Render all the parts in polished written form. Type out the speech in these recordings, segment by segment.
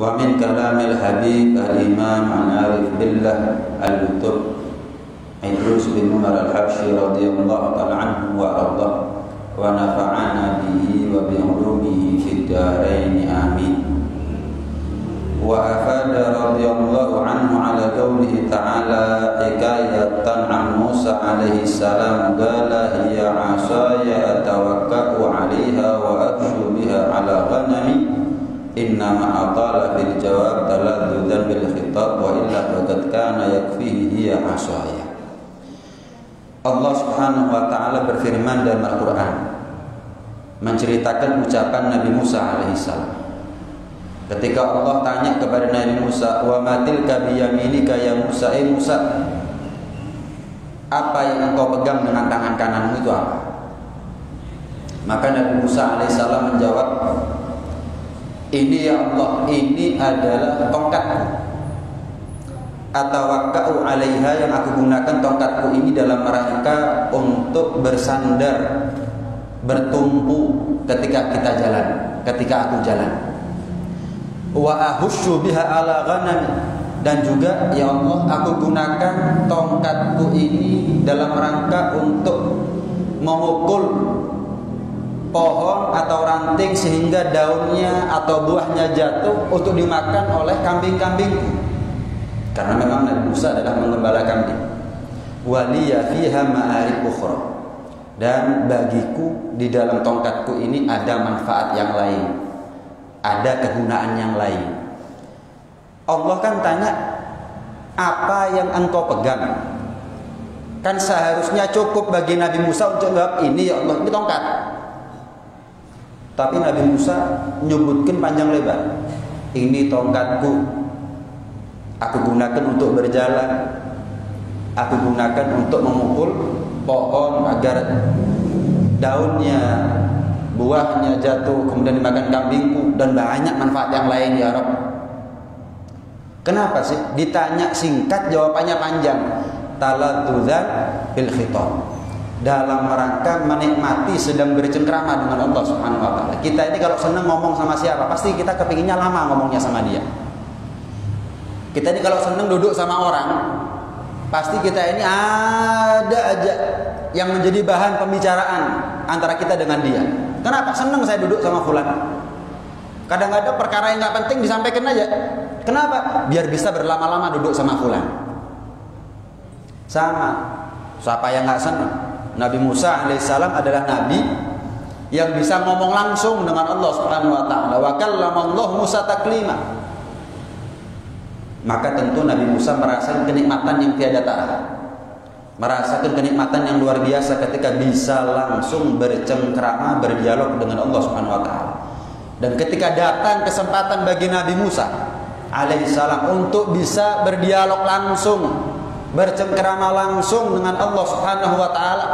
Wa min kalamil habib al-imam al-arif billah al-lutub Idrus bin Umar al-Habsyi radhiyallahu ta'ala anhu wa ardah wa nafa'ana bihi wa bi ulumihi fid dharain amin. Wa afada radhiyallahu anhu ala qawlihi ta'ala hikayatan an Musa alaihi salam qala hiya 'asaya atawakka'u 'alaiha wa akshu biha 'ala ghanami innama atala fil jawab taladdudan bil khitab wa illa faqad kana yakfihi hiya 'asaya. Allah Subhanahu wa ta'ala berfirman dalam Al-Qur'an menceritakan ucapan Nabi Musa alaihissalam. Ketika Allah tanya kepada Nabi Musa, "Wa ma tilka biyaminika ya Musa?" Musa, apa yang engkau pegang dengan tangan kananmu itu apa? Maka Nabi Musa alaihissalam menjawab, "Ini ya Allah, ini adalah tongkatku. Atawakka'u 'alaiha, yang aku gunakan tongkatku ini dalam rangka untuk bersandar, bertumpu ketika kita jalan, ketika aku jalan. Wa ahussu biha 'ala ghanami, dan juga ya Allah, aku gunakan tongkatku ini dalam rangka untuk memukul pohon atau ranting sehingga daunnya atau buahnya jatuh untuk dimakan oleh kambing-kambingku." Karena memang Nabi Musa adalah mengembala kambing. Waliya fiha ma'arib ukhra, dan bagiku di dalam tongkatku ini ada manfaat yang lain, ada kegunaan yang lain. Allah kan tanya, apa yang engkau pegang? Kan seharusnya cukup bagi Nabi Musa untuk jawab, ini ya Allah, ini tongkat. Tapi Nabi Musa menyebutkan panjang lebar, ini tongkatku, aku gunakan untuk berjalan, aku gunakan untuk memukul pohon agar daunnya, buahnya jatuh kemudian dimakan kambingku, dan banyak manfaat yang lain ya Rabb. Kenapa sih ditanya singkat jawabannya panjang? Taladdudzan bil khitab, dalam rangka menikmati sedang bercengkrama dengan Allah Subhanahu wa ta'ala. Kita ini kalau senang ngomong sama siapa, pasti kita kepinginnya lama ngomongnya sama dia. Kita ini kalau senang duduk sama orang, pasti kita ini ada aja yang menjadi bahan pembicaraan antara kita dengan dia. Kenapa? Senang saya duduk sama fulan. Kadang-kadang perkara yang nggak penting disampaikan aja. Kenapa? Biar bisa berlama-lama duduk sama fulan. Sama. Siapa yang nggak senang? Nabi Musa alaihissalam adalah nabi yang bisa ngomong langsung dengan Allah Subhanahu wa ta'ala. Wa kallamallahu Musa taklima. Maka tentu Nabi Musa merasakan kenikmatan yang tiada tara, merasakan kenikmatan yang luar biasa ketika bisa langsung bercengkrama, berdialog dengan Allah Subhanahu wa ta'ala. Dan ketika datang kesempatan bagi Nabi Musa alaihissalam untuk bisa berdialog langsung, bercengkrama langsung dengan Allah Subhanahu wa ta'ala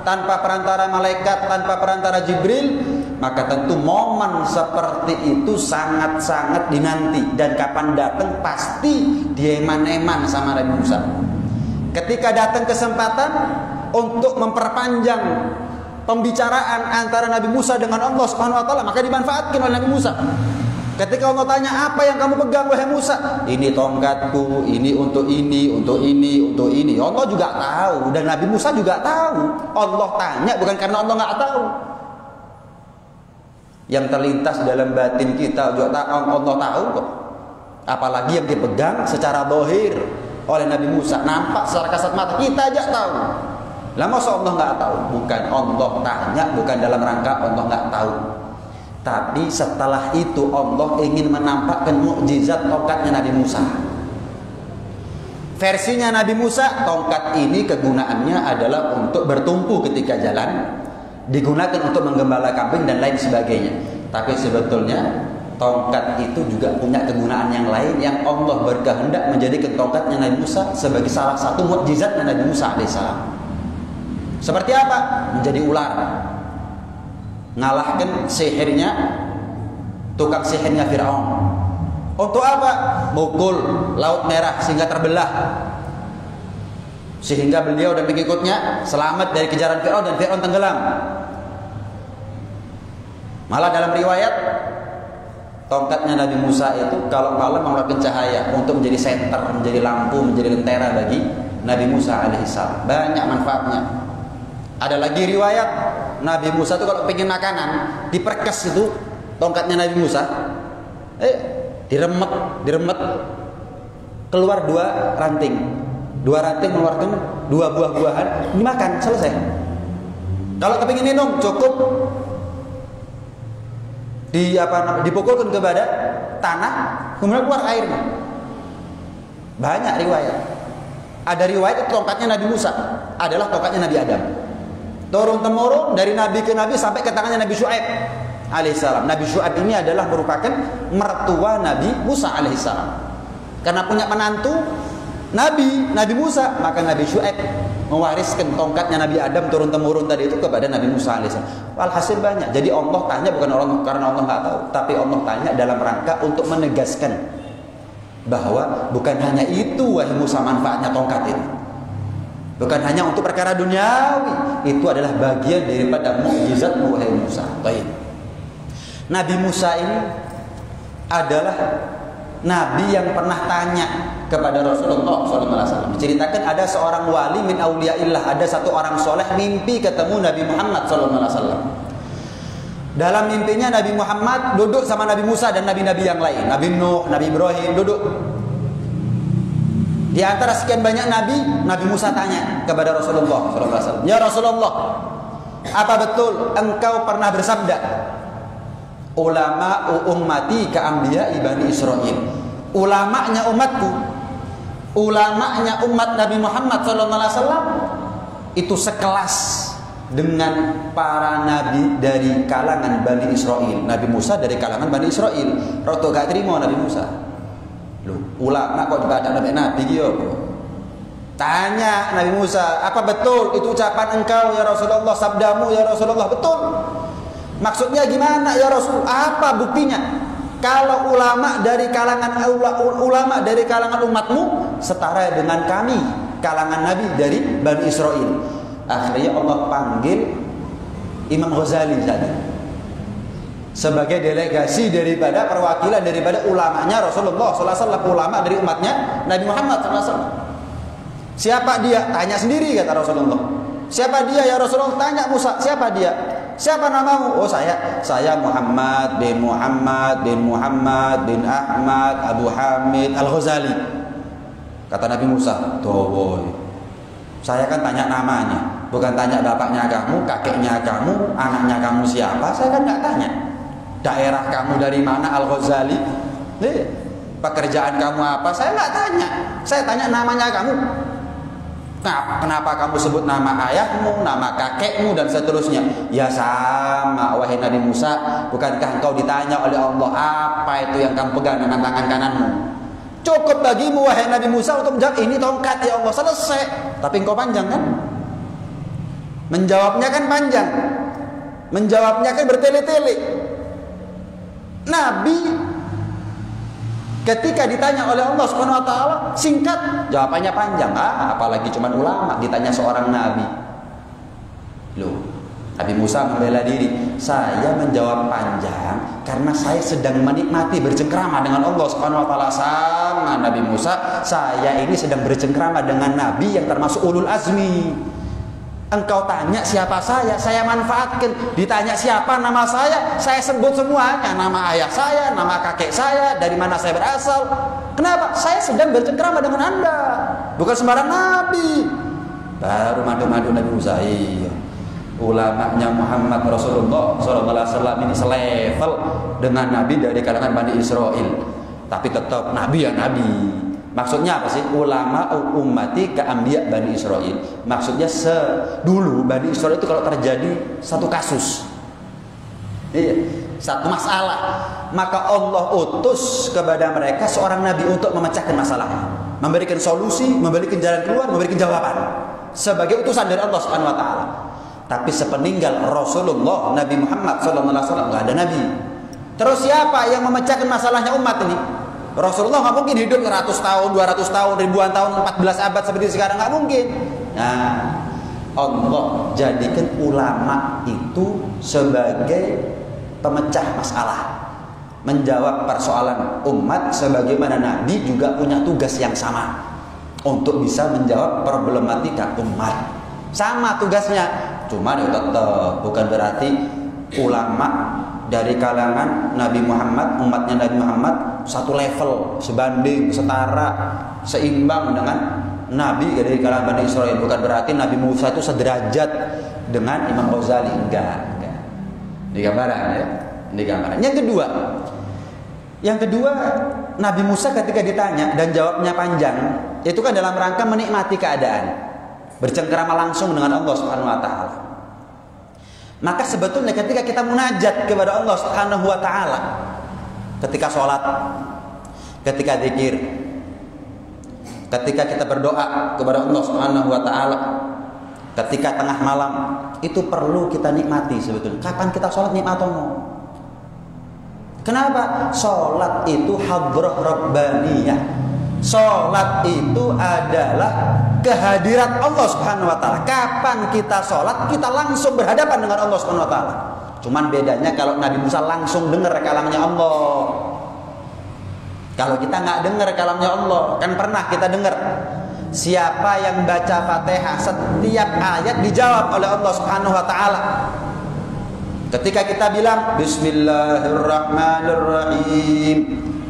tanpa perantara malaikat, tanpa perantara Jibril, maka tentu momen seperti itu sangat-sangat dinanti. Dan kapan datang pasti dia eman-eman sama Nabi Musa. Ketika datang kesempatan untuk memperpanjang pembicaraan antara Nabi Musa dengan Allah Subhanahu wa ta'ala, maka dimanfaatkan oleh Nabi Musa. Ketika Allah tanya, apa yang kamu pegang wahai Musa? Ini tongkatku, ini untuk ini, untuk ini, untuk ini. Allah juga tahu, dan Nabi Musa juga tahu. Allah tanya bukan karena Allah nggak tahu. Yang terlintas dalam batin kita juga Allah tahu kok. Apalagi yang dipegang secara zahir oleh Nabi Musa, nampak secara kasat mata, kita aja tahu. Lah masa Allah nggak tahu? Bukan Allah tanya, bukan dalam rangka Allah nggak tahu. Tapi setelah itu Allah ingin menampakkan mukjizat tongkatnya Nabi Musa. Versinya Nabi Musa, tongkat ini kegunaannya adalah untuk bertumpu ketika jalan, digunakan untuk menggembala kambing dan lain sebagainya. Tapi sebetulnya tongkat itu juga punya kegunaan yang lain yang Allah berkehendak menjadikan tongkatnya Nabi Musa sebagai salah satu mukjizatnya Nabi Musa alaihissalam. Seperti apa? Menjadi ular, ngalahkan sihirnya tukang sihirnya Fir'aun. Untuk apa? Mukul Laut Merah sehingga terbelah, sehingga beliau dan pengikutnya selamat dari kejaran Fir'aun dan Fir'aun tenggelam. Malah dalam riwayat Tongkatnya Nabi Musa itu kalau malam mengeluarkan cahaya untuk menjadi senter, menjadi lampu, menjadi lentera bagi Nabi Musa alaihissalam. Banyak manfaatnya. Ada lagi riwayat Nabi Musa itu kalau pengen makanan diperkes itu tongkatnya Nabi Musa, diremet, keluar dua ranting mengeluarkan dua buah-buahan, dimakan selesai. Kalau kepingin minum cukup dipukulkan kepada tanah, kemudian keluar airnya. Banyak riwayat. Ada riwayat itu tongkatnya Nabi Musa adalah tongkatnya Nabi Adam. Turun temurun dari nabi ke nabi sampai ke tangannya Nabi Syuaib alaihissalam. Nabi Syuaib ini adalah merupakan mertua Nabi Musa alaihissalam. Karena punya menantu Nabi Musa, maka Nabi Syuaib mewariskan tongkatnya Nabi Adam turun temurun tadi itu kepada Nabi Musa alaihissalam. Walhasil banyak. Jadi Allah tanya bukan karena Allah nggak tahu, tapi Allah tanya dalam rangka untuk menegaskan bahwa bukan hanya itu wahai Musa manfaatnya tongkat ini. Bukan hanya untuk perkara duniawi, itu adalah bagian daripada mukjizat wahai Musa. Baik. Nabi Musa ini adalah nabi yang pernah tanya kepada Rasulullah SAW. Diceritakan ada seorang wali min auliyaillah, ada satu orang soleh mimpi ketemu Nabi Muhammad SAW. Dalam mimpinya Nabi Muhammad duduk sama Nabi Musa dan nabi-nabi yang lain, Nabi Nuh, Nabi Ibrahim duduk. Di antara sekian banyak Nabi Musa tanya kepada Rasulullah SAW, ya Rasulullah, apa betul engkau pernah bersabda, ulama ummati ka'ambiya Bani Israil? Ulamanya umatku, ulamanya umat Nabi Muhammad SAW itu sekelas dengan para nabi dari kalangan Bani Israil. Nabi Musa dari kalangan Bani Israil. Roto gak terima Nabi Musa. Loh, ulama kok dibaca nabi gitu. Tanya Nabi Musa, apa betul itu ucapan engkau ya Rasulullah, sabdamu ya Rasulullah? Betul. Maksudnya gimana ya Rasul? Apa buktinya? Kalau ulama dari kalangan umatmu setara dengan kami, kalangan nabi dari Bani Israil. Akhirnya Allah panggil Imam Ghazali tadi sebagai delegasi daripada perwakilan daripada ulamanya Rasulullah SAW, ulama dari umatnya Nabi Muhammad SAW. Siapa dia? Tanya sendiri kata Rasulullah. Siapa dia ya Rasulullah? Tanya Musa, siapa dia? Siapa namamu? Oh saya Muhammad bin Ahmad Abu Hamid Al-Ghazali. Kata Nabi Musa, "Toh, saya kan tanya namanya, bukan tanya bapaknya kamu, kakeknya kamu, anaknya kamu siapa. Saya kan nggak tanya daerah kamu dari mana Al-Ghazali, pekerjaan kamu apa. Saya nggak tanya. Saya tanya namanya kamu. Kenapa kamu sebut nama ayahmu, nama kakekmu dan seterusnya? Ya sama wahai Nabi Musa, bukankah engkau ditanya oleh Allah apa itu yang kamu pegang dengan tangan kananmu? Cukup bagimu wahai Nabi Musa untuk menjawab ini tongkat ya Allah, selesai. Tapi engkau panjang kan? Menjawabnya kan panjang, menjawabnya kan bertele-tele. Nabi ketika ditanya oleh Allah Subhanahu wa taala singkat, jawabannya panjang. Apalagi cuma ulama ditanya seorang nabi. Loh, Nabi Musa membela diri, saya menjawab panjang karena saya sedang menikmati bercengkrama dengan Allah Subhanahu wa taala. Sama Nabi Musa, saya ini sedang bercengkrama dengan nabi yang termasuk ulul azmi. Engkau tanya siapa saya manfaatkan. Ditanya siapa nama saya sebut semuanya. Nama ayah saya, nama kakek saya, dari mana saya berasal. Kenapa? Saya sedang bercengkrama dengan Anda, bukan sembarang nabi. Baru madu-madu Nabi Musa. Iya, ulamanya Muhammad Rasulullah SAW ini selevel dengan nabi dari kalangan Bani Israil. Tapi tetap nabi ya nabi. Maksudnya apa sih? Ulama ummati ka'ambiya Bani Israil. Maksudnya dulu Bani Israil itu kalau terjadi satu kasus, satu masalah, maka Allah utus kepada mereka seorang nabi untuk memecahkan masalahnya, memberikan solusi, memberikan jalan keluar, memberikan jawaban sebagai utusan dari Allah Subhanahu wa taala. Tapi sepeninggal Rasulullah Nabi Muhammad SAW nggak ada nabi. Terus siapa yang memecahkan masalahnya umat ini? Rasulullah nggak mungkin hidup 100 tahun, 200 tahun, ribuan tahun, 14 abad seperti sekarang, nggak mungkin. Nah, Allah jadikan ulama itu sebagai pemecah masalah. menjawab persoalan umat, sebagaimana Nabi juga punya tugas yang sama untuk bisa menjawab problematika umat. Sama tugasnya, cuma tetap bukan berarti ulama dari kalangan Nabi Muhammad, umatnya Nabi Muhammad satu level, sebanding, setara, seimbang dengan Nabi dari kalangan Bani Israel. Bukan berarti Nabi Musa itu sederajat dengan Imam Ghazali, enggak. Di gambaran ya, di gambaran. Yang kedua, Nabi Musa ketika ditanya dan jawabnya panjang, itu kan dalam rangka menikmati keadaan, bercengkerama langsung dengan Allah Subhanahu wa taala. Maka sebetulnya ketika kita munajat kepada Allah Subhanahu wa taala, ketika sholat, ketika zikir, ketika kita berdoa kepada Allah Subhanahu wa taala, ketika tengah malam, itu perlu kita nikmati sebetulnya. Kapan kita sholat nikmat Allah? Kenapa? Sholat itu hadrah rabbaniyah. Sholat itu adalah kehadirat Allah Subhanahu wa taala. Kapan kita sholat, kita langsung berhadapan dengan Allah Subhanahu wa taala. Cuman bedanya kalau Nabi Musa langsung dengar kalamnya Allah. Kalau kita nggak dengar kalamnya Allah, kan pernah kita dengar siapa yang baca Fatihah setiap ayat dijawab oleh Allah Subhanahu wa taala. Ketika kita bilang Bismillahirrahmanirrahim,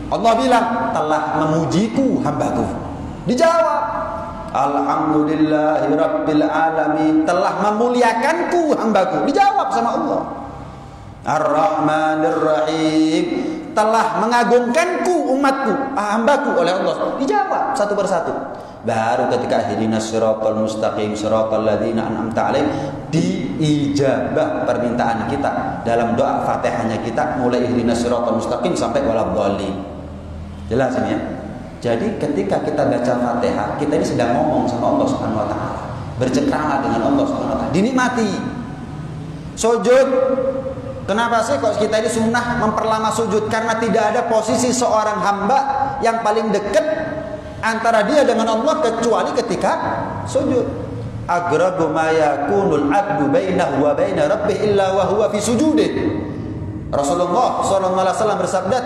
Allah bilang telah memujiku hambaku. Dijawab Alhamdulillahirabbil alamin, telah memuliakanku hambaku. Dijawab sama Allah. Ar-Rahmanirrahim, telah mengagungkanku umatku, hambaku oleh Allah. Dijawab satu persatu. Baru ketika ihdinas siratal mustaqim siratal ladzina an'amta 'alaihim, diijabah permintaan kita dalam doa Fatihahnya kita, mulai ihdinas siratal mustaqim sampai waladhdallin. Jelas ini ya. Jadi ketika kita baca Fatihah, kita ini sedang ngomong sama Allah Subhanahu wa taala, bercengkrama dengan Allah Subhanahu wa taala, dinikmati. Sujud, kenapa sih kok kita ini sunnah memperlama sujud? Karena tidak ada posisi seorang hamba yang paling dekat antara dia dengan Allah kecuali ketika sujud. Aqrabu ma yakunul 'abdu bainahu wa baina rabbih illa wa huwa fi sujudih. Rasulullah sallallahu alaihi wasallam bersabda,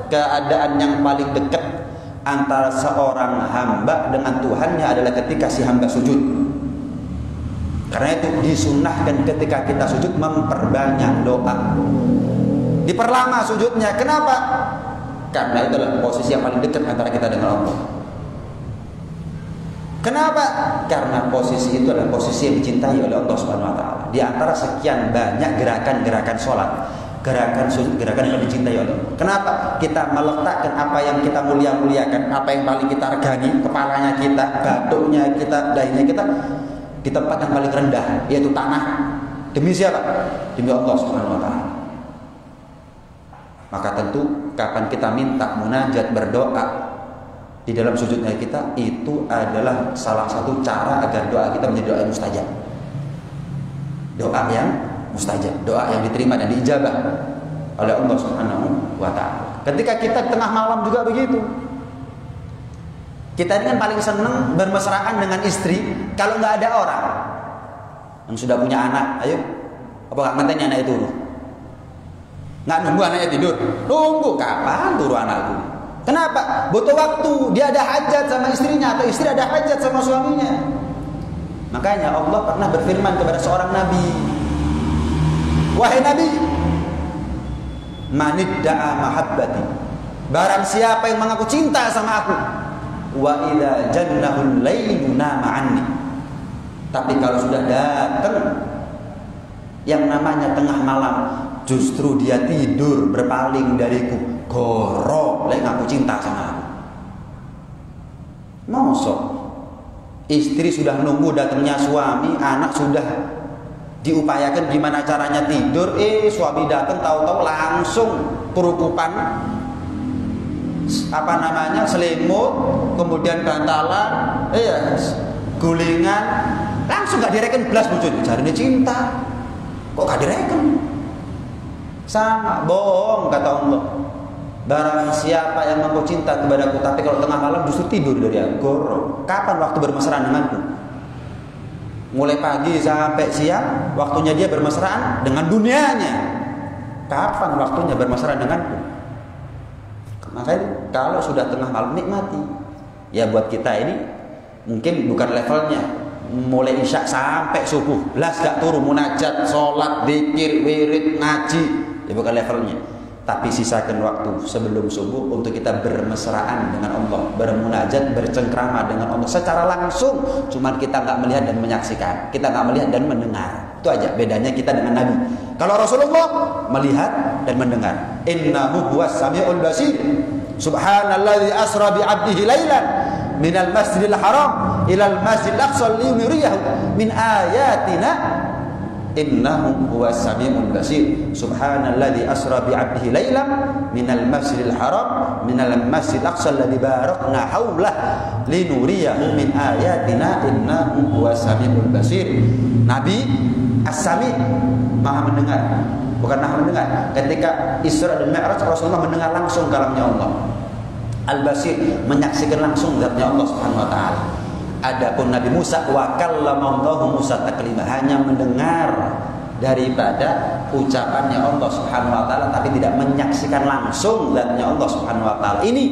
keadaan yang paling dekat antara seorang hamba dengan Tuhannya adalah ketika si hamba sujud. Karena itu disunnahkan ketika kita sujud memperbanyak doa, diperlama sujudnya. Kenapa? Karena itu adalah posisi yang paling dekat antara kita dengan Allah. Kenapa? Karena posisi itu adalah posisi yang dicintai oleh Allah Subhanahu wa taala. Di antara sekian banyak gerakan-gerakan sholat, gerakan sujud, gerakan yang dicintai oleh Allah. Kenapa? Kita meletakkan apa yang kita mulia-muliakan, apa yang paling kita regani, kepalanya kita, batuknya kita, dahinya kita, di tempat yang paling rendah, yaitu tanah. Demi siapa? Demi Allah Subhanahu wa taala. Maka tentu kapan kita minta munajat, berdoa di dalam sujudnya kita, itu adalah salah satu cara agar doa kita menjadi doa yang mustajab. Doa yang mustajab, doa yang diterima dan diijabah oleh Allah Subhanahu wa taala. Ketika kita tengah malam juga begitu. Kita ini kan paling senang bermesraan dengan istri kalau nggak ada orang yang sudah punya anak. Ayo, apa nggak ngenteni anak itu? Nggak nunggu anaknya tidur, tunggu kapan turu anakku. Kenapa? Butuh waktu. Dia ada hajat sama istrinya, atau istri ada hajat sama suaminya. Makanya Allah pernah berfirman kepada seorang nabi, wahai nabi, manidda'a mahabbati, barang siapa yang mengaku cinta sama aku, wa idza jannahul lailu nama anni, tapi kalau sudah datang yang namanya tengah malam, justru dia tidur berpaling dariku, goro lek ngaku cinta sama aku. Mosok istri sudah nunggu datangnya suami, anak sudah diupayakan gimana caranya tidur, suami datang tahu-tahu langsung kerukupan, apa namanya, selimut, kemudian bantalan, gulingan, langsung gak direken belas bojone, jarine cinta. Kok gak direken? Sama, bohong kata Allah. Barang siapa yang mengaku cinta kepadaku, tapi kalau tengah malam justru tidur dari aku. Kapan waktu bermesraan denganku? Mulai pagi sampai siang, waktunya dia bermesraan dengan dunianya. Kapan waktunya bermesraan denganku? Makanya kalau sudah tengah malam nikmati. Ya buat kita ini mungkin bukan levelnya mulai isya sampai subuh belas gak turun munajat, sholat, zikir, wirid, ngaji, ya bukan levelnya. Tapi sisakan waktu sebelum subuh untuk kita bermesraan dengan Allah, bermunajat, bercengkrama dengan Allah secara langsung. Cuman kita nggak melihat dan menyaksikan, kita nggak melihat dan mendengar. Itu aja bedanya kita dengan Nabi. Kalau Rasulullah melihat dan mendengar. Innahu huwas samiul basir. Subhanalladzi asra bi 'abdihi lailan minal masjidil haram ilal masjidil aqsa liyuriyahu min ayatina innahu huwas samiul basir. Subhanalladzi asra bi 'abdihi lailan minal masjidil haram minal masjidil aqsa alladzi barakna haulah linuriyahu min ayatina innahu huwas samiul basir. Nabi As-Sami, Maha mendengar, bukan Maha mendengar. Ketika Isra dan Mi'raj Rasulullah mendengar langsung kalamnya Allah. Al-Basir, menyaksikan langsung zatnya Allah Subhanahu wa taala. Adapun Nabi Musa wa kallamallahu Musa taklima, hanya mendengar daripada ucapannya Allah Subhanahu wa taala tapi tidak menyaksikan langsung zatnya Allah Subhanahu wa taala. Ini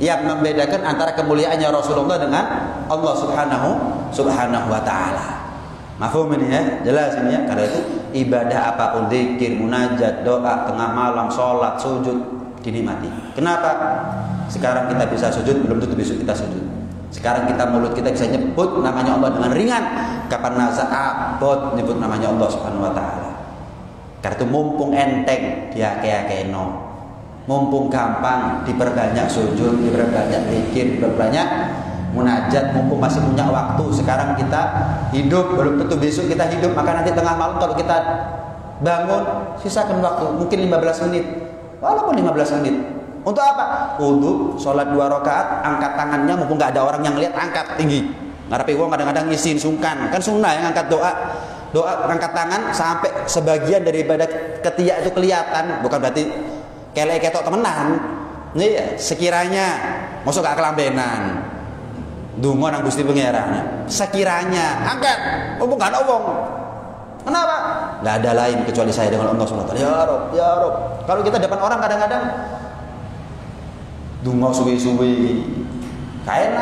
yang membedakan antara kemuliaannya Rasulullah dengan Allah Subhanahu wa taala. Mafhum ini ya, jelas ini ya. Karena itu ibadah apapun, zikir, munajat, doa, tengah malam, sholat, sujud dinikmati. Kenapa? Sekarang kita bisa sujud, belum tentu besok kita sujud. Sekarang kita mulut kita bisa nyebut namanya Allah dengan ringan. Kapan nazar abot nyebut namanya Allah Subhanahu wa taala. Karena itu mumpung enteng dia keno. Mumpung gampang diperbanyak sujud, diperbanyak zikir, diperbanyak munajat, mumpung masih punya waktu. Sekarang kita hidup, belum tentu besok kita hidup. Maka nanti tengah malam kalau kita bangun, sisakan waktu mungkin 15 menit, walaupun 15 menit. Untuk apa? Wudu, sholat 2 rakaat, angkat tangannya, mumpung gak ada orang yang lihat, angkat tinggi. Ngarepe wong kadang-kadang isin sungkan, kan sunnah yang angkat doa angkat tangan sampai sebagian daripada ketiak itu kelihatan. Bukan berarti kelek ketok temenan. Nih sekiranya masuk gak kelambenan, dungo nang Gusti Pangeran. Sekiranya angkat, mumpung gak ada wong. Kenapa? Gak ada lain kecuali saya dengan Allah SWT. Ya Rob, ya Rob. Kalau kita depan orang kadang-kadang dungo suwi-suwi, kayak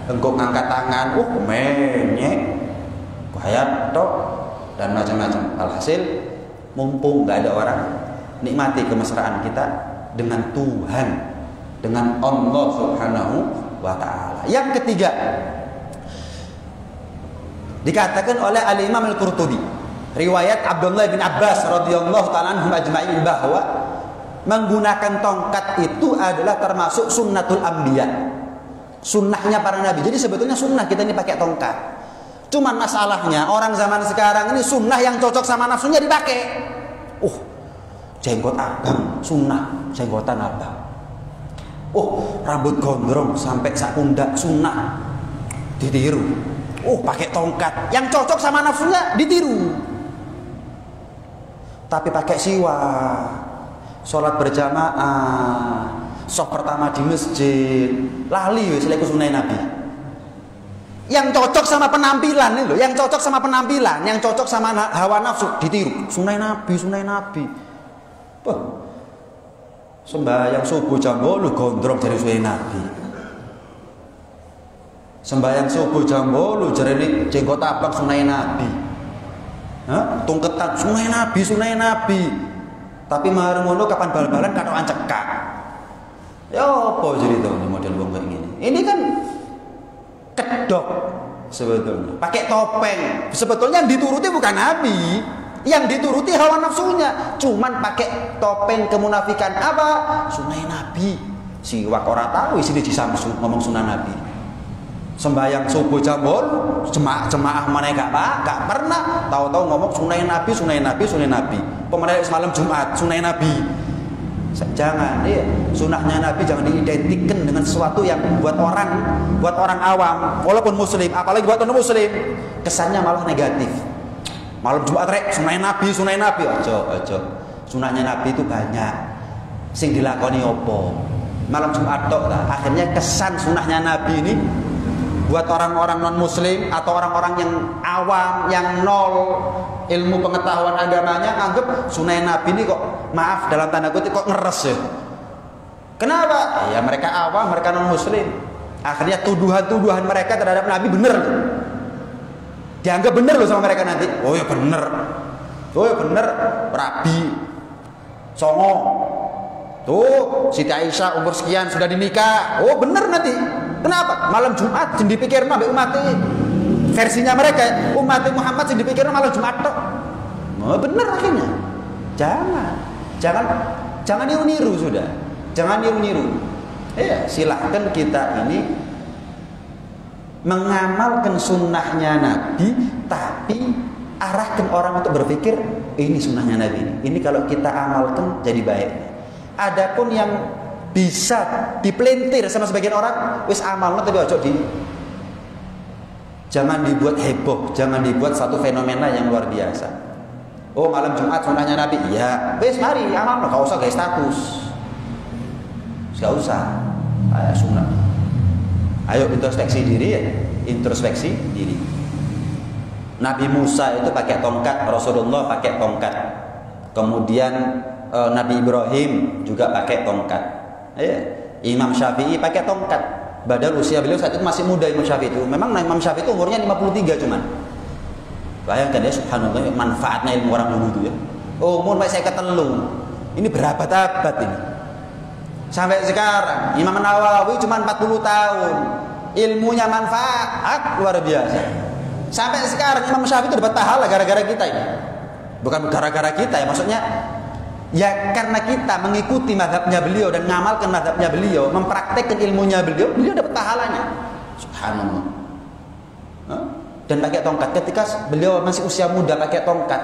engkau ngangkat tangan, menyek, kayak tok dan macam-macam. Alhasil, mumpung gak ada orang, nikmati kemesraan kita dengan Tuhan, dengan Allah Subhanahu wa ta'ala. Yang ketiga, dikatakan oleh Al-Imam Al-Qurtubi, riwayat Abdullah bin Abbas radhiyallahu ta'ala anhum ajma'in, bahwa menggunakan tongkat itu adalah termasuk sunnatul anbiya, sunnahnya para nabi. Jadi sebetulnya sunnah kita ini pakai tongkat. Cuman masalahnya orang zaman sekarang ini sunnah yang cocok sama nafsunya dipakai. Jenggot abang sunnah, jenggotan abang. Rambut gondrong sampai sak pundak sunnah, ditiru. Pakai tongkat yang cocok sama nafsunya ditiru. Tapi pakai siwak, sholat berjamaah, sof pertama di masjid, lali wis lek sunah Nabi. Yang cocok sama penampilan ini loh, yang cocok sama penampilan, yang cocok sama hawa nafsu ditiru. Sunah Nabi, sunah Nabi. Sembahyang subuh jam 8 gondrong dari sunah Nabi. Sembahyang subuh jam 8 jarene jenggot abang sunah Nabi. Tungketan sunah Nabi, sunah Nabi. Tapi marang ngono kapan bal-balan katokan cekak. Ya apa ceritanya model wong kayak gini? Ini kan kedok sebetulnya. Pakai topeng. Sebetulnya yang dituruti bukan Nabi, yang dituruti hawa nafsunya. Cuman pakai topeng kemunafikan apa? Sunah Nabi. Siwak ora tahu isi di Samsung ngomong sunah Nabi. Sembahyang subuh jam 8, jemaah mana gak pernah tahu-tahu ngomong sunah Nabi, sunah Nabi, sunah Nabi. Pemerintah semalam Jumat, sunah Nabi. Jangan, sunahnya Nabi jangan diidentikan dengan sesuatu yang buat orang awam, walaupun muslim, apalagi buat non muslim, kesannya malah negatif. Malam Jumat sunah Nabi, sunah Nabi. Ojo. Sunahnya Nabi itu banyak. Sing dilakoni opo? Malam Jumat tok lah. Akhirnya kesan sunahnya Nabi ini buat orang-orang non-muslim atau orang-orang yang awam, yang nol ilmu pengetahuan agamanya, anggap sunah Nabi ini kok, maaf dalam tanda kutip, kok ngeres ya. Kenapa? Ya mereka awam, mereka non muslim. Akhirnya tuduhan-tuduhan mereka terhadap Nabi benar. Dianggap benar loh sama mereka nanti. Oh ya benar. Oh ya benar. Rabi Songo. Tuh Siti Aisyah umur sekian sudah dinikah. Oh benar nanti. Kenapa? Malam Jumat jadi pikir nabi umat versinya mereka umat Muhammad jadi pikir malam Jumat tok. Oh benar akhirnya. Jangan niru-niru sudah. Jangan niru-niru. Silahkan kita ini mengamalkan sunnahnya Nabi, tapi arahkan orang untuk berpikir ini sunnahnya Nabi. Ini kalau kita amalkan jadi baik. Adapun yang bisa dipelintir sama sebagian orang, wis amalnya tapi ojo di. Jangan dibuat heboh, jangan dibuat satu fenomena yang luar biasa. Oh malam Jumat sunnahnya Nabi, ya, wis mari amal, gak usah guys status, gak usah, sunnah. Ayo introspeksi diri ya, introspeksi diri. Nabi Musa itu pakai tongkat, Rasulullah pakai tongkat. Kemudian Nabi Ibrahim juga pakai tongkat. Imam Syafi'i pakai tongkat. Padahal usia beliau saat itu masih muda Imam Syafi'i itu. Memang Imam Syafi'i itu umurnya 53 cuman. Bayangkan ya subhanallah manfaatnya ilmu orang dulu itu ya. Umur masih saya ketelu. Ini berabad-abad ini. Sampai sekarang Imam Nawawi cuma 40 tahun. Ilmunya manfaat luar biasa. Sampai sekarang Imam Syafi'i itu dapat pahala gara-gara kita ini. Bukan gara-gara kita ya, maksudnya ya karena kita mengikuti mazhabnya beliau dan mengamalkan mazhabnya beliau, mempraktekkan ilmunya beliau, beliau dapat pahalanya. Subhanallah. Dan pakai tongkat, ketika beliau masih usia muda pakai tongkat,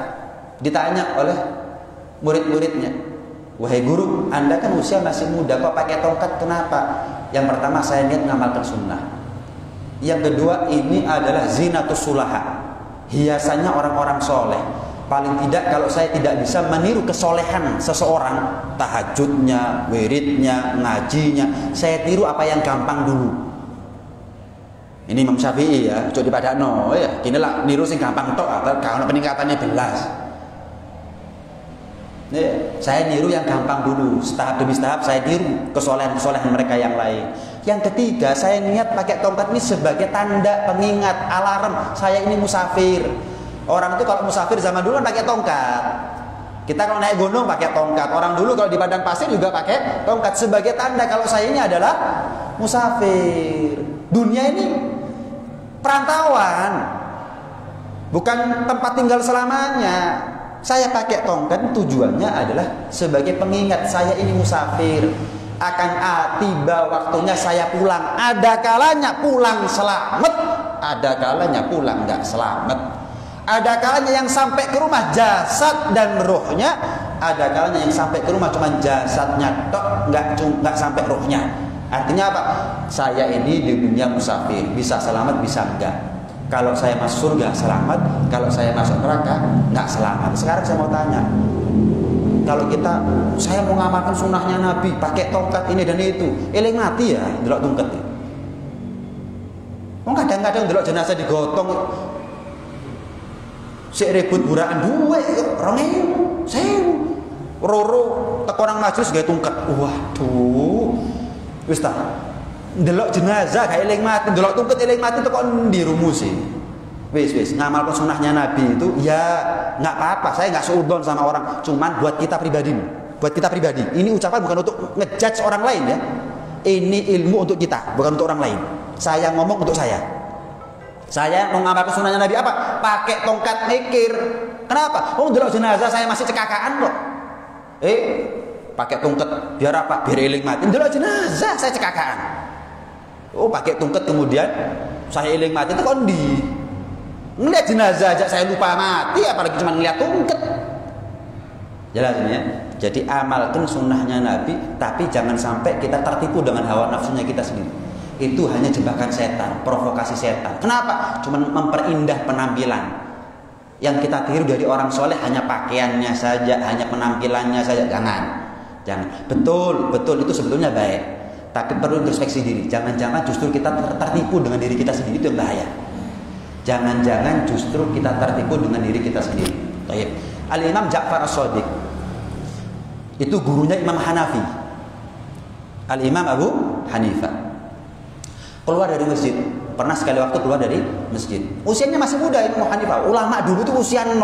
ditanya oleh murid-muridnya, wahai guru, Anda kan usia masih muda kok pakai tongkat, kenapa? Yang pertama saya niat mengamalkan sunnah. Yang kedua ini adalah zinatus sulaha, hiasannya orang-orang soleh. Paling tidak kalau saya tidak bisa meniru kesolehan seseorang, tahajudnya, wiridnya, ngajinya, saya tiru apa yang gampang dulu. Ini Imam Syafi'i ya, coba dipadakno ya. Kini lah niru sing gampang tok, kalau peningkatannya belas. Saya niru yang gampang dulu, setahap demi setahap saya tiru kesolehan-kesolehan mereka yang lain. Yang ketiga, saya niat pakai tongkat ini sebagai tanda pengingat, alarm saya ini musafir. Orang itu kalau musafir zaman dulu kan pakai tongkat. Kita kalau naik gunung pakai tongkat. Orang dulu kalau di padang pasir juga pakai tongkat sebagai tanda kalau saya ini adalah musafir. Dunia ini perantauan, bukan tempat tinggal selamanya. Saya pakai tongkat tujuannya adalah sebagai pengingat saya ini musafir. Akan tiba waktunya saya pulang. Ada kalanya pulang selamat, ada kalanya pulang nggak selamat. Ada kalanya yang sampai ke rumah jasad dan rohnya, ada kalanya yang sampai ke rumah cuma jasadnya tok, nggak sampai rohnya. Artinya apa? Saya ini di dunia musafir, bisa selamat bisa enggak. Kalau saya masuk surga selamat, kalau saya masuk neraka nggak selamat. Sekarang saya mau tanya, kalau saya mau ngamalkan sunnahnya Nabi, pakai tongkat ini dan itu, eling mati ya, delok tongkat. Kadang-kadang delok jenazah digotong. Sik ribut buraan duwe 2.000, 1.000. Roro teko nang majelis gawe tungket. Waduh. Wis ta. Ndelok jenazah gak eling mati, ndelok tungket eling mati teko ndi rumuse. Wis ngamalkan sunnahnya Nabi itu ya enggak apa-apa. Saya enggak seudon sama orang, cuman buat kita pribadi. Buat kita pribadi. Ini ucapan bukan untuk ngejudge orang lain ya. Ini ilmu untuk kita, bukan untuk orang lain. Saya ngomong untuk saya. Saya mau ngamalkan sunnahnya Nabi apa? Pakai tongkat mikir. Kenapa? Oh, delok jenazah saya masih cekakaan kok. Pakai tongkat biar apa? Biar eling mati. Delok jenazah saya cekakaan. Oh, pakai tongkat kemudian saya eling mati itu kondi. Ngeliat jenazah aja saya lupa mati, apalagi cuma ngeliat tongkat. Jelas ini ya. Jadi amalkan sunnahnya Nabi, tapi jangan sampai kita tertipu dengan hawa nafsunya kita sendiri. Itu hanya jebakan setan, provokasi setan. Kenapa? Cuma memperindah penampilan. Yang kita tiru dari orang soleh hanya pakaiannya saja, hanya penampilannya saja. Jangan. Betul itu sebetulnya baik. Tapi perlu introspeksi diri. Jangan-jangan justru kita tertipu dengan diri kita sendiri, itu yang bahaya. Jangan-jangan justru kita tertipu dengan diri kita sendiri. Baik. Al-Imam Ja'far As-Shadiq itu gurunya Imam Hanafi. Al-Imam Abu Hanifah keluar dari masjid. Pernah sekali waktu keluar dari masjid. Usianya masih muda Imam Abu Hanifah. Ulama dulu itu usia 6,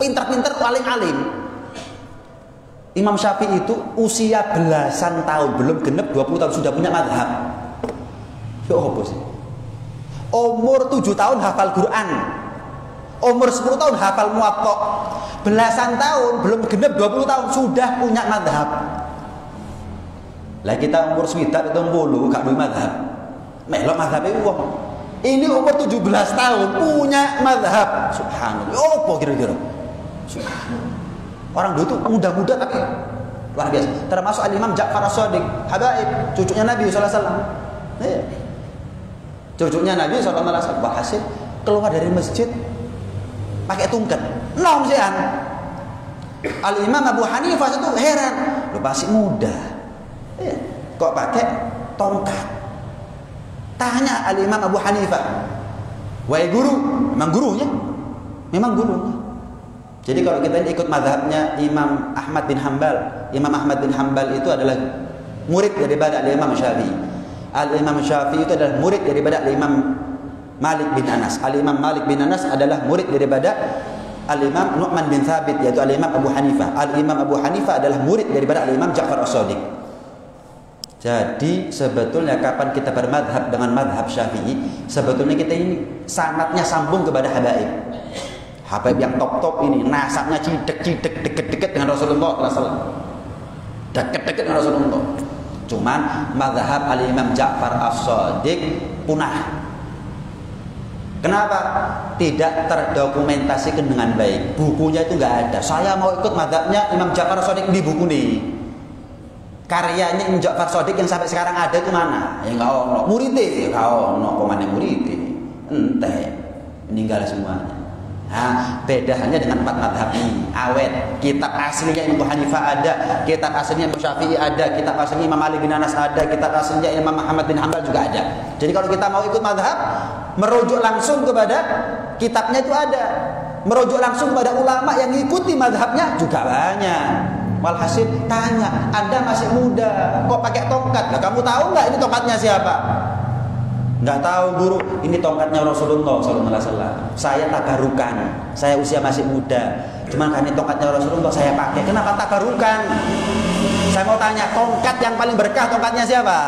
pinter-pinter, paling alim. Imam Syafi'i itu usia belasan tahun, belum genep 20 tahun sudah punya madhab. Ya apa sih? Umur 7 tahun hafal Quran, umur 10 tahun hafal Muwatta, belasan tahun belum genep 20 tahun sudah punya madhab. Lah kita umur swidak itu 10 gak duwe madhab. Melok madhabe wong. Ini umur 17 tahun punya madhab. Subhanallah. Apa kira-kira? Subhanallah. Orang dulu itu muda-muda tapi luar biasa. Termasuk Al-Imam Ja'far As-Shadiq, habaib, cucunya Nabi sallallahu alaihi wasallam. Cucunya Nabi sallallahu alaihi wasallam. Hasil keluar dari masjid pakai tungket. Nom sian. Al-Imam Abu Hanifah itu heran, lu masih muda. Kok pakai tongkat? Tanya Al-Imam Abu Hanifah. Wahai guru, memang gurunya? Memang gurunya. Jadi kalau kita ikut mazhabnya Imam Ahmad bin Hanbal, Imam Ahmad bin Hanbal itu adalah murid daripada Al-Imam Syafi'i. Al-Imam Syafi'i itu adalah murid daripada Al-Imam Malik bin Anas. Al-Imam Malik bin Anas adalah murid daripada Al-Imam Nu'man bin Thabit, yaitu Al-Imam Abu Hanifah. Al-Imam Abu Hanifah adalah murid daripada Al-Imam Ja'far As-Shadiq. Jadi sebetulnya kapan kita bermadhab dengan madhab Syafi'i, sebetulnya kita ini sanatnya sambung kepada habaib. Habaib yang top-top ini, nasabnya cidek-cidek, deket-deket dengan Rasulullah SAW. Deket-deket dengan Rasulullah. Cuman mazhab Al-Imam Ja'far As-Shadiq punah. Kenapa? Tidak terdokumentasikan dengan baik. Bukunya itu nggak ada. Saya mau ikut mazhabnya Imam Ja'far As-Shadiq di buku nih. Karyanya Imam Ja'far As-Shadiq yang sampai sekarang ada itu mana? Ya nggak ono. Muridnya nggak ono. Pemane muridnya ente meninggal semuanya. Nah, beda hanya dengan 4 madhab ini. Awet, kitab aslinya Imam Abu Hanifah ada, kitab aslinya Imam Syafi'i ada, kitab aslinya Imam Malik bin Anas ada, kitab aslinya Imam Ahmad bin Hanbal juga ada. Jadi kalau kita mau ikut madhab, merujuk langsung kepada kitabnya itu ada, merujuk langsung kepada ulama yang ikuti madhabnya juga banyak. Walhasil tanya, Anda masih muda, kok pakai tongkat? Nah, kamu tahu nggak ini tongkatnya siapa? Nggak tahu guru, ini tongkatnya Rasulullah SAW. Saya tabarukan, saya usia masih muda. Cuman karena tongkatnya Rasulullah saya pakai. Kenapa tabarukan? Saya mau tanya, tongkat yang paling berkah tongkatnya siapa?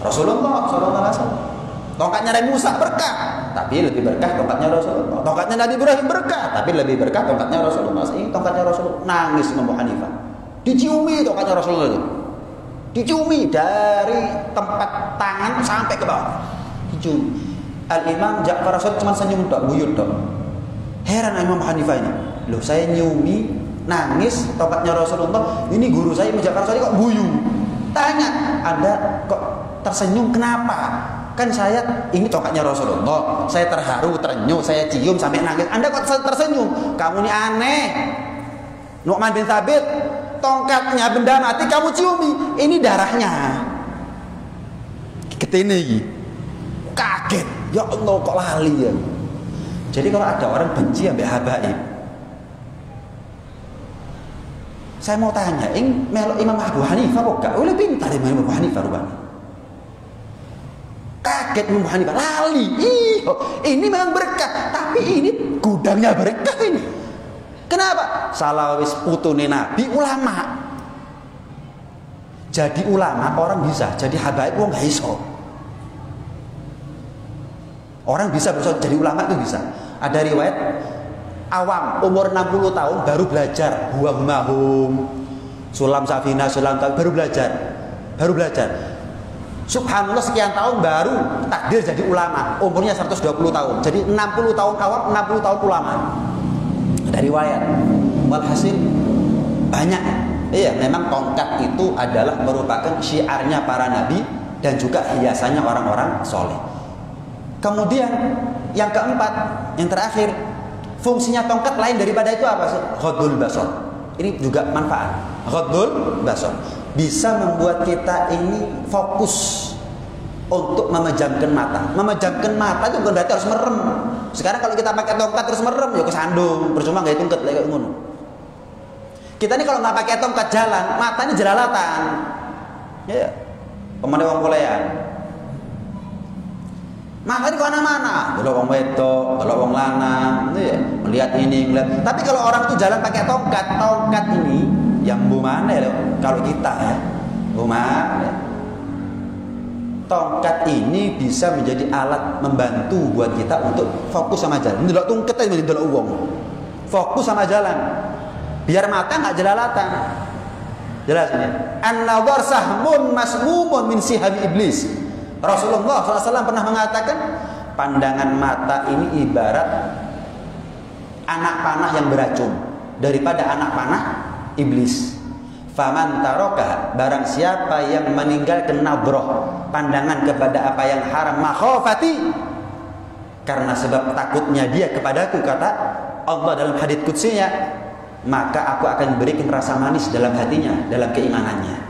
Rasulullah SAW. Tongkatnya Nabi Musa berkah, tapi lebih berkah tongkatnya Rasulullah. Tongkatnya Nabi Ibrahim berkah, tapi lebih berkah tongkatnya Rasulullah. Ini tongkatnya Rasulullah. Nangis Imam Abu Hanifah. Diciumi tongkatnya Rasulullah itu. Dicumi dari tempat tangan sampai ke bawah. Dicumi. Al-Imam Ja'far As-Shadiq cuma senyum dok, buyut dok. Heran Imam Hanifah ini. Loh, saya nyumi, nangis tongkatnya Rasulullah. Ini guru saya Imam Ja'far As-Shadiq kok buyu. Tanya, Anda kok tersenyum kenapa? Kan saya ini tongkatnya Rasulullah. Saya terharu, terenyuh, saya cium sampai nangis. Anda kok tersenyum? Kamu ini aneh. Nu'man bin Thabit, tongkatnya benda mati kamu ciumi, ini darahnya. Ketene iki. Kaget. Ya Allah kok lali ya. Jadi kalau ada orang benci ambek habaib, saya mau tanya, melok Imam Abu Hanifah kok gak? Oleh pintar Imam Abu Hanifah rupanya. Kaget Imam Abu Hanifah, lali. Ini memang berkah, tapi ini gudangnya berkah ini. Kenapa? Salah wis putune Nabi ulama. Jadi ulama orang bisa, jadi habaib wong gak iso. Orang bisa jadi ulama itu bisa. Ada riwayat awam umur 60 tahun baru belajar buah mahum, sulam safina, sulam baru belajar. Subhanallah sekian tahun baru takdir jadi ulama. Umurnya 120 tahun. Jadi 60 tahun awam, 60 tahun ulama. Ada riwayat. Walhasil banyak. Iya, memang tongkat itu adalah merupakan syiarnya para nabi dan juga hiasannya orang-orang soleh. Kemudian yang keempat, yang terakhir, fungsinya tongkat lain daripada itu apa sih? Ghaddul basar. Ini juga manfaat. Ghaddul basar bisa membuat kita ini fokus untuk memejamkan mata. Memejamkan mata itu bukan berarti harus merem. Sekarang kalau kita pakai tongkat terus merem, ya kesandung. Percuma nggak tongkat kayak ngono. Kita ini kalau nggak pakai tongkat jalan, mata ini jelalatan. Ya, pemane wong kolean. Maka di mana-mana, delok wong wedok, delok wong lanang, ya, melihat ini, melihat. Tapi kalau orang tuh jalan pakai tongkat ini yang bumane loh. Kalau kita ya, bumane. Tongkat ini bisa menjadi alat membantu buat kita untuk fokus sama jalan. Delok tongkat aja delok wong. Fokus sama jalan. Biar mata nggak jelalatan. Jelas ini. An-nadhar sahmun masmumun min sihabi iblis. Rasulullah SAW pernah mengatakan pandangan mata ini ibarat anak panah yang beracun daripada anak panah iblis. Faman taroka, barang siapa yang meninggalkan nadhrah, pandangan kepada apa yang haram, makhafati, karena sebab takutnya dia kepadaku, kata Allah dalam hadits qudsinya, maka aku akan berikan rasa manis dalam hatinya, dalam keimanannya.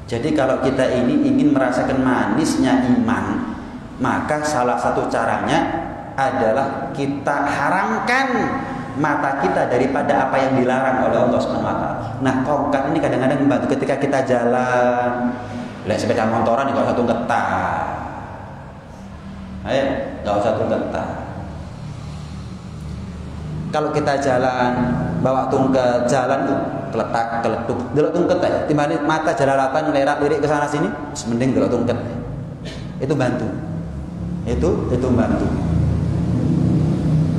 Jadi kalau kita ini ingin merasakan manisnya iman, maka salah satu caranya adalah kita haramkan mata kita daripada apa yang dilarang oleh Allah SWT. Nah, tongkat ini kadang-kadang membantu ketika kita jalan, lihat sepeda motoran, nggak usah tungketan. Ayo, nggak usah tungketan. Kalau kita jalan bawa tungket, jalan tuh keletak keletuk, delok tungket aja. Timbang mata jalalatan lirik ke sana sini, mending delok tungket. Itu bantu. Itu bantu.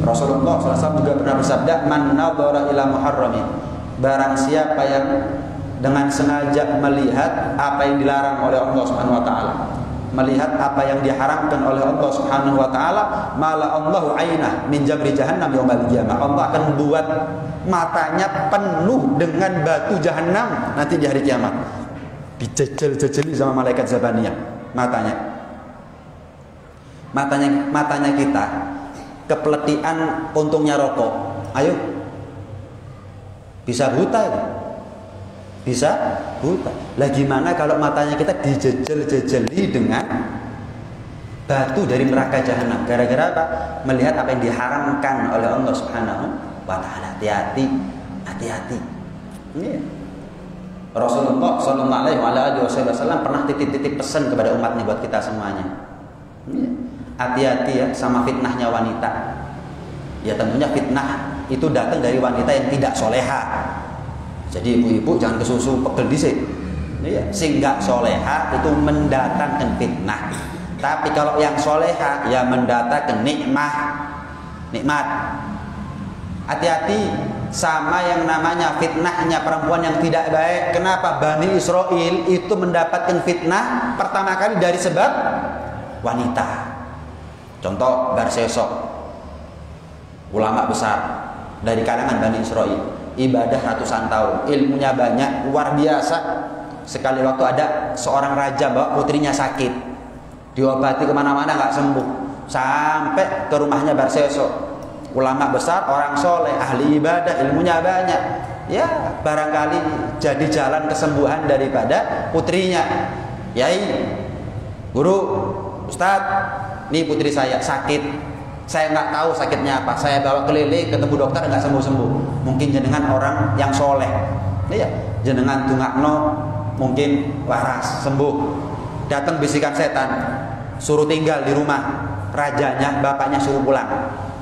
Rasulullah SAW juga pernah bersabda, man nadhara ila muharramin, barang siapa yang dengan sengaja melihat apa yang dilarang oleh Allah Subhanahu wa taala, melihat apa yang diharamkan oleh Allah Subhanahu wa taala, mala Allahu ainah min jamri jahannam yaumil qiyamah. Allah akan buat matanya penuh dengan batu jahanam nanti di hari kiamat. Dijejel-jejeli sama malaikat zabaniyah matanya kita kepletian untungnya rokok. Ayo. Bisa buta ya? Bisa buta. Lah gimana kalau matanya kita dijejel-jejeli dengan batu dari neraka jahanam? Gara-gara apa? Melihat apa yang diharamkan oleh Allah Subhanahu wa taala. Hati-hati. Ini Rasulullah sallallahu alaihi wasallam pernah titip-titip pesan kepada umatnya buat kita semuanya. Hati-hati ya sama fitnahnya wanita. Ya tentunya fitnah itu datang dari wanita yang tidak soleha. Jadi ibu-ibu jangan kesusu pegel dhisik. Ya, sing enggak soleha itu mendatangkan fitnah. Tapi kalau yang soleha ya mendatangkan nikmat. Hati-hati sama yang namanya fitnahnya perempuan yang tidak baik. Kenapa Bani Israel itu mendapatkan fitnah pertama kali dari sebab wanita? Contoh Barsesok, ulama besar dari kalangan Bani Israel, ibadah ratusan tahun, ilmunya banyak, luar biasa. Sekali waktu ada seorang raja bawa putrinya sakit, diobati kemana-mana nggak sembuh, sampai ke rumahnya Barsesok, ulama besar, orang soleh, ahli ibadah, ilmunya banyak. Ya barangkali jadi jalan kesembuhan daripada putrinya. Yai, guru, ustadz, nih putri saya sakit, saya nggak tahu sakitnya apa, saya bawa keliling ketemu dokter nggak sembuh-sembuh. Mungkin jenengan orang yang soleh, iya, jenengan tungakno mungkin waras sembuh. Datang bisikan setan, suruh tinggal di rumah rajanya, bapaknya suruh pulang.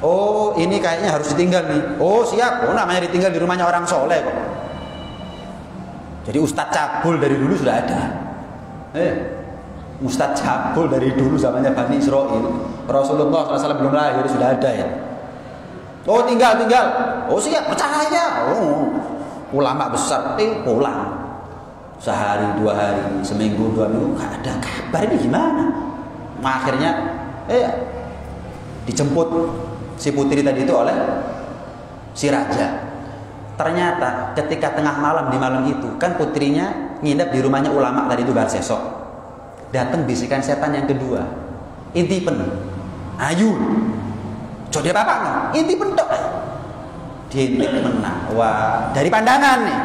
Oh ini kayaknya harus ditinggal nih. Oh siap, oh namanya ditinggal di rumahnya orang soleh kok. Jadi ustadz cabul dari dulu sudah ada. Ustadz cabul dari dulu zamannya Bani Israel. Rasulullah SAW belum lahir sudah ada ya. Oh tinggal. Oh siap, percaya. Oh ulama besar, pulang. Sehari, 2 hari, seminggu, 2 minggu, gak ada kabar, ini gimana? Akhirnya dijemput si putri tadi itu oleh si raja. Ternyata ketika tengah malam, di malam itu kan putrinya nginep di rumahnya ulama tadi itu Barsesok. Datang bisikan setan yang kedua, intipen, ayu, coba apa nih? Intipen dok, diintip menang. Wah, dari pandangan nih.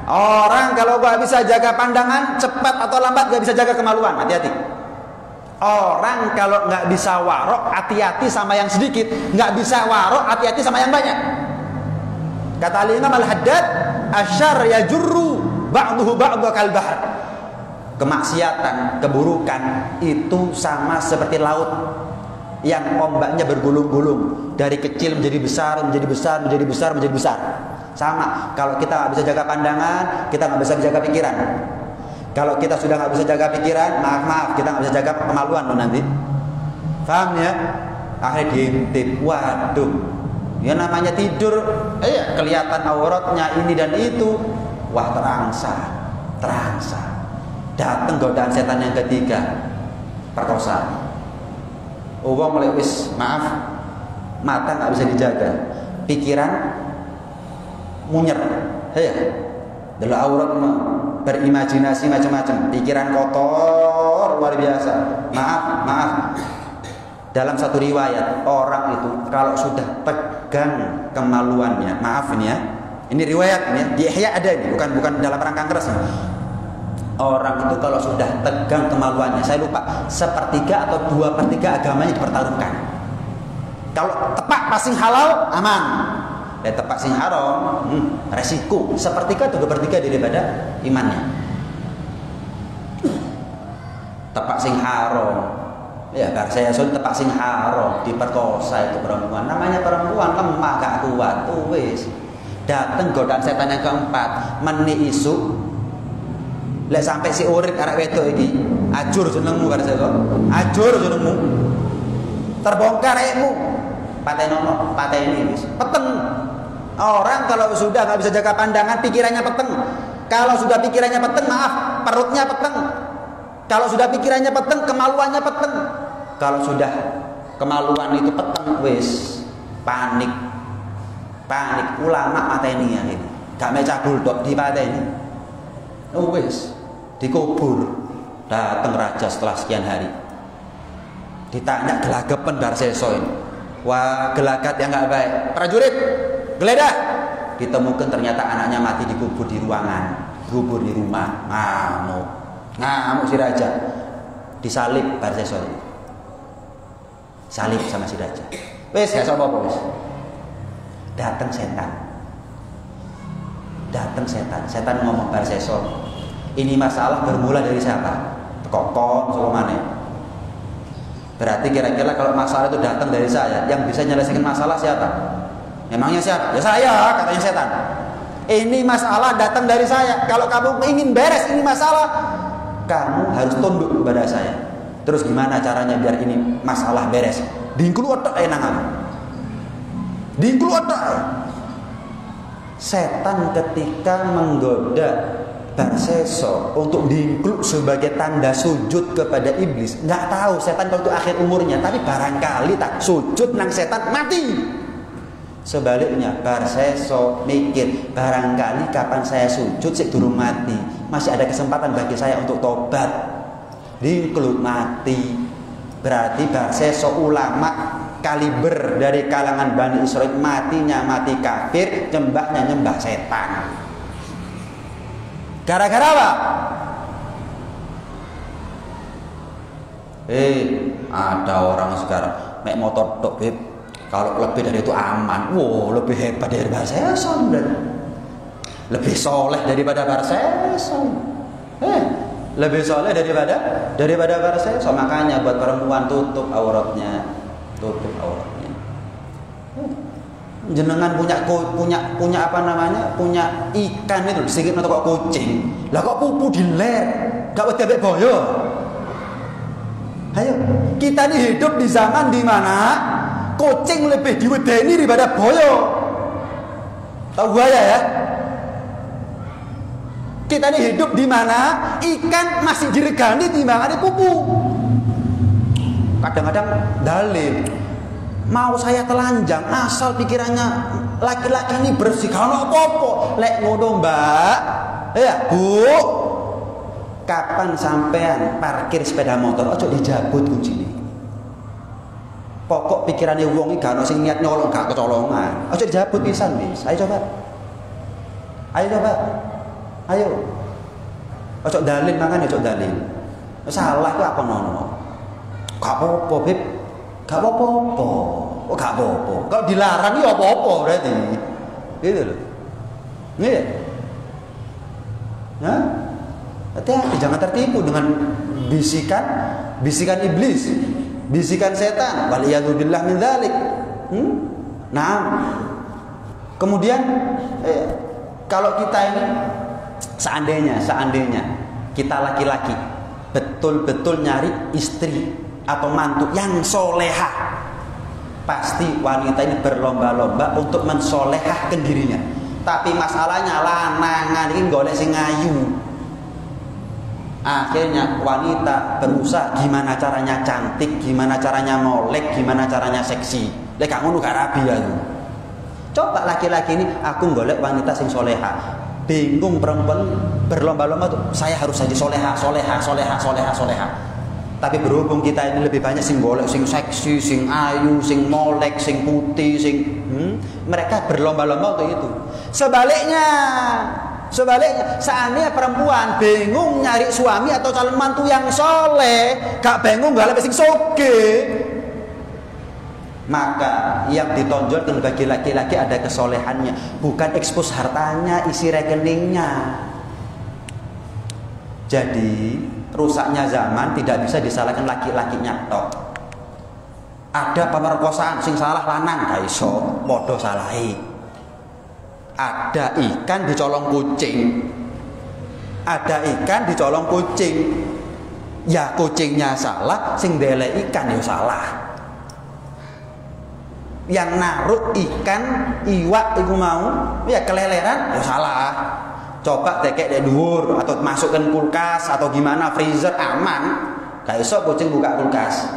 Orang kalau gak bisa jaga pandangan, cepat atau lambat gak bisa jaga kemaluan. Hati-hati. Orang kalau nggak bisa warok, hati-hati sama yang sedikit. Nggak bisa warok, hati-hati sama yang banyak. Kata Imam Al-Haddad, asyar yajurru ba'duhu ba'du kal bahr. kemaksiatan, keburukan itu sama seperti laut yang ombaknya bergulung-gulung, dari kecil menjadi besar, menjadi besar, menjadi besar, menjadi besar. Sama, kalau kita nggak bisa jaga pandangan, kita nggak bisa jaga pikiran. Kalau kita sudah nggak bisa jaga pikiran, maaf, kita nggak bisa jaga kemaluan loh nanti. Paham ya? Akhirnya diintip, waduh, ya namanya tidur, kelihatan auratnya ini dan itu, wah terangsang. Datang godaan setan yang ketiga, perkosa. Uang mulai maaf, mata nggak bisa dijaga, pikiran munyer, dulu aurat berimajinasi macam-macam, pikiran kotor luar biasa. Maaf. Dalam satu riwayat, orang itu kalau sudah pegang kemaluannya, maaf ini ya, ini riwayat ini, di Ihya ada ini, bukan dalam rangka keras. Orang itu kalau sudah tegang kemaluannya, saya lupa, 1/3 atau 2/3 agamanya dipertaruhkan. Kalau tepak pasing halal, aman. Tepak sing haram, resiko. 1/3 atau 2/3 daripada imannya. Tepak sing haram, ya kan saya tepak sing haram, diperkosa itu perempuan. Namanya perempuan lemah, gak kuat, wis. Dateng godaan setan yang keempat, meni isu. Lek sampai si urip arek wedok iki, ajur jenengmu karo saya. Ajur jenengmu. Terbongkar ekmu. Pateni wis. Peteng. Orang kalau sudah nggak bisa jaga pandangan, pikirannya peteng. Kalau sudah pikirannya peteng, maaf, perutnya peteng. Kalau sudah pikirannya peteng, kemaluannya peteng. Kalau sudah kemaluan itu peteng, wis panik. Ulama mateni ya ini. Gak mecah buldog di pateni. Wis dikubur. Datang raja setelah sekian hari. Ditanya gelagapan Barseso ini. Wah, gelagat yang nggak baik. Prajurit, geledah. Ditemukan ternyata anaknya mati dikubur di ruangan, dikubur di rumah. Ngamuk si raja. Disalib Barseso ini. Salib sama si raja. Wes gak apa-apa wes. Datang setan. Setan ngomong Barseso. Ini masalah bermula dari siapa? Kokon Solomane. Berarti kira-kira kalau masalah itu datang dari saya, yang bisa menyelesaikan masalah siapa? Memangnya siapa? Ya saya, katanya setan. Ini masalah datang dari saya. Kalau kamu ingin beres ini masalah, kamu harus tunduk kepada saya. Terus gimana caranya biar ini masalah beres? Dingkulu otak enak kamu. Dingkulu otak. Setan ketika menggoda Barseso untuk diinkluk sebagai tanda sujud kepada iblis, nggak tahu setan kalau itu akhir umurnya, tapi barangkali tak sujud nang setan mati. Sebaliknya Barseso mikir, barangkali kapan saya sujud sik durung mati, masih ada kesempatan bagi saya untuk tobat. Diinkluk mati, berarti Barseso ulama kaliber dari kalangan Bani Israil, matinya mati kafir, nyembahnya nyembah setan. Gara-gara apa? Ada orang sekarang naik motor tok, Beb. Kalau lebih dari itu aman. Wow, lebih hebat dari Barseso dan lebih soleh daripada Barseso. Lebih soleh daripada Barseso. Makanya buat perempuan tutup auratnya. Jenengan punya apa namanya, punya ikan itu sedikit atau kok kucing, lah kok pupu di ler, gak wedi ambek boyo. Ayo, kita ini hidup di zaman di mana kucing lebih diwedeni daripada boyo. Tahu buaya ya? Kita ini hidup di mana ikan masih diregani timbangane pupu. Kadang-kadang dalil, mau saya telanjang asal pikirannya laki-laki ini bersih, kalau apa-apa lek ngono mbak, ya bu, kapan sampean parkir sepeda motor ojo dijabut kuncine. Pokok pikirannya wong iki gak ono sing niat nyolong, gak kecolongan, ojo dijabut pisan wis. Ayo coba ojo dalil, mangan ojo dalil. Salah ku apa nono, gak apa-apa Beb, gak apa-apa. Oh gak apa-apa. Kalau dilarang ya apa-apa berarti. Gitu loh. Nggih. Hah? Hati-hati, jangan tertipu dengan bisikan iblis, bisikan setan. Waliyadzubillah min dzalik. Nah, kemudian kalau kita ini seandainya kita laki-laki betul-betul nyari istri atau mantu yang solehah, pasti wanita ini berlomba-lomba untuk mensolehahkan dirinya. Tapi masalahnya lanangan ini golek sing ayu. Akhirnya wanita berusaha gimana caranya cantik, gimana caranya molek, gimana caranya seksi. Lek gak ngono gak rabi aku. Coba laki-laki ini aku golek wanita sing soleha. Bingung perempuan berlomba-lomba tuh, saya harus jadi soleha. Tapi berhubung kita ini lebih banyak sing golek sing seksi, sing ayu, sing molek, sing putih, mereka berlomba-lomba untuk itu. Sebaliknya, seandainya perempuan bingung nyari suami atau calon mantu yang soleh, gak bingung golek sing soge, maka yang ditonjolkan bagi laki-laki ada kesolehannya, bukan ekspos hartanya, isi rekeningnya. Jadi rusaknya zaman tidak bisa disalahkan laki-lakinya tok. Ada pemerkosaan sing salah lanang gak iso padha salahi. Ada ikan dicolong kucing. Ya kucingnya salah, sing ndelek ikan ya salah. Yang naruh ikan, iwak iku mau, ya keleleran ya salah. Coba tekek di dhuwur atau masukkan kulkas atau gimana, freezer aman. Gak iso kucing buka kulkas.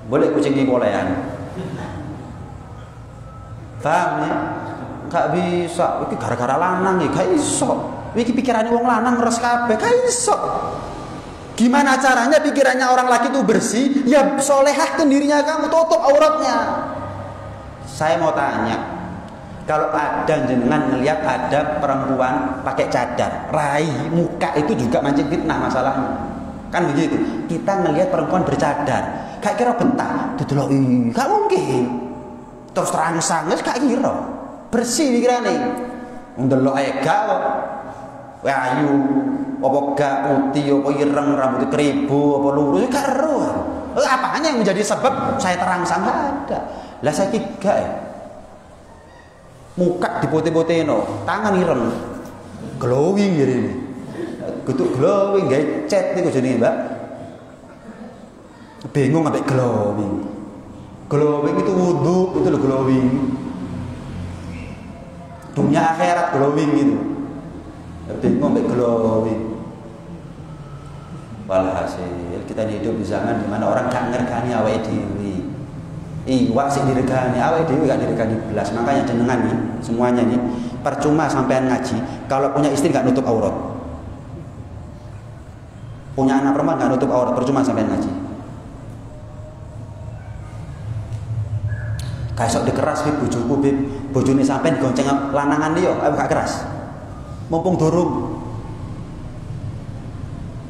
Boleh kucing dipolehan. Paham ya? Gak bisa. Iki gara-gara lanang ya gak iso. Iki pikirane wong lanang ngeres kabeh, gak iso. Gimana caranya pikirannya orang laki itu bersih? Ya solehahkan dirinya kamu, tutup auratnya. Saya mau tanya, kalau ada jenengan ngelihat ada perempuan pakai cadar, raih muka itu juga mancing fitnah masalahnya. Kan begitu. Kita ngelihat perempuan bercadar, gak kira bentak, dideloki, gak mungkin. Terus terangsang, gak kira. Bersih pikirane. Ndelok ae gak kok. Ayu, apa gak putih, apa ireng, rambutnya keribu, apa lurus, gak ero. Apanya yang menjadi sebab saya terangsang? Gak ada. Lah saya gak ya. Muka diputih-putihno, tangan ireng, glowing jadi ini. Kutuk glowing, gak cat nih jenenge mbak. Bingung sampai glowing. Glowing itu wudhu, itu loh glowing. Dunia akhirat glowing itu. Bingung sampai glowing. Walhasil kita hidup di zaman dimana orang gak ngergani awake dhewe. Iwak sih diregani, awake dhewe gak diregani belas. Makanya jenengan nih, semuanya nih, percuma sampean ngaji kalau punya istri gak nutup aurat. Punya anak perempuan gak nutup aurat, percuma sampean ngaji. Kayak sok dikeras bib bojoku bib, bojone sampean gonceng lanangan liya, ayo gak keras. Mumpung durung.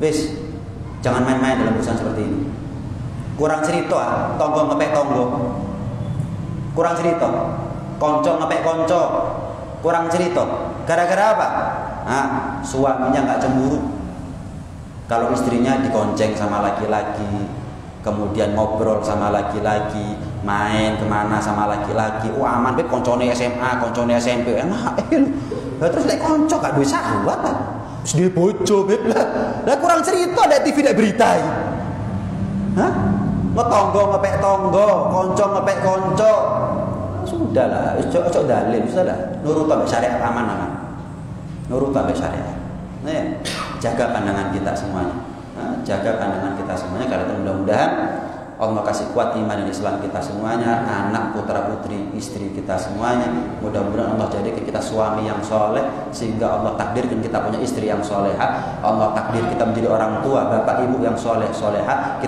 Wis, jangan main-main dalam urusan seperti ini. Kurang cerita, tonggo ngepek tonggo. Kurang cerita, konco ngepek konco. Kurang cerita. Gara-gara apa? Nah, suaminya nggak cemburu. Kalau istrinya dikonceng sama laki-laki, kemudian ngobrol sama laki-laki, main kemana sama laki-laki, aman beb, koncone SMA, koncone SMP, enak lho. Terus lek konco gak duwe sahabat lah. Terus dia bojo beb lah. Kurang cerita ada TV ada berita. Hah? Ngetonggo ngepek tonggo, konco ngepek konco. Sudahlah, ojo dalil, sudahlah. Nurut ambek syariat aman. Nurut ambek syariat. Nah, jaga pandangan kita semuanya. Jaga pandangan kita semuanya karena mudah-mudahan Allah kasih kuat iman dan Islam kita semuanya, anak putra putri istri kita semuanya. Mudah-mudahan Allah jadikan kita suami yang soleh sehingga Allah takdirkan kita punya istri yang soleha. Allah takdir kita menjadi orang tua, bapak ibu yang soleh soleha.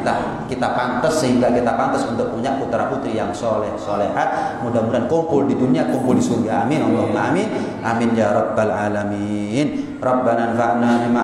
Kita pantas sehingga kita pantas untuk punya putra putri yang soleh soleha. Mudah-mudahan kumpul di dunia, kumpul di surga. Amin Allahumma amin. Amin ya rabbal alamin. Rabbana anfa'na